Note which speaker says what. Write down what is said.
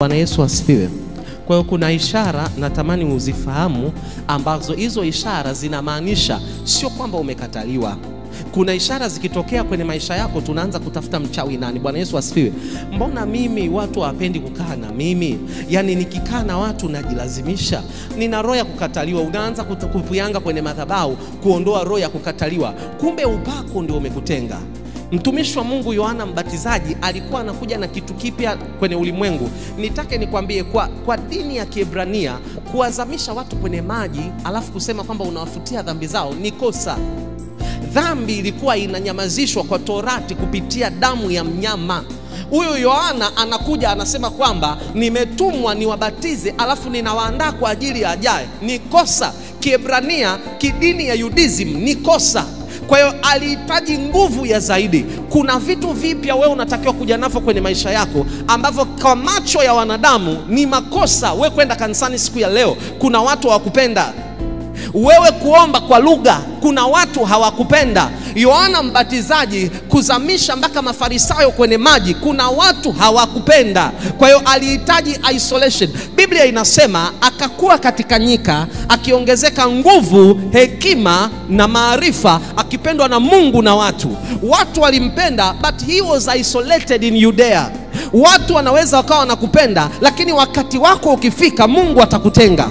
Speaker 1: Bwana Yesu asifiwe. Kwa hiyo kuna ishara natamani uzifahamu ambazo hizo ishara zinamaanisha sio kwamba umekataliwa. Kuna ishara zikitokea kwenye maisha yako tunaanza kutafuta mchawi nani. Bwana Yesu asifiwe. Mbona mimi watu hawapendi kukaa na mimi? Yaani nikikaa na watu najilazimisha. Nina roho ya kukataliwa. Unaanza kupuyanga kwenye madhabahu kuondoa roho ya kukataliwa. Kumbe upako ndio umekutenga. Mtumishi wa Mungu Yohana Mbatizaji alikuwa anakuja na kitu kipya kwenye ulimwengu. Nitake nikwambie kwa dini ya Kiebrania kuwazamisha watu kwenye maji alafu kusema kwamba unawafutia dhambi zao ni kosa. Dhambi ilikuwa inanyamazishwa kwa Torati kupitia damu ya mnyama. Huyu Yohana anakuja anasema kwamba nimetumwa niwabatize alafu ninawaandaa kwa ajili ya ajaye. Ni kosa. Kiebrania, kidini ya Judaism ni kosa. Kwa hiyo alihitaji nguvu ya zaidi. Kuna vitu vipya wewe unatakiwa kuja navyo kwenye maisha yako ambavyo kwa macho ya wanadamu ni makosa. Wewe kwenda kanisani siku ya leo, kuna watu hawakupenda. Wewe kuomba kwa lugha, kuna watu hawakupenda. Yohana Mbatizaji kuzamisha mpaka Mafarisayo kwenye maji, kuna watu hawakupenda. Kwa hiyo alihitaji isolation. Biblia inasema akakuwa katika nyika, akiongezeka nguvu, hekima na maarifa, akipendwa na Mungu na watu. Watu walimpenda, but he was isolated in Judea. Watu wanaweza wakawa wanakupenda, lakini wakati wako ukifika Mungu atakutenga.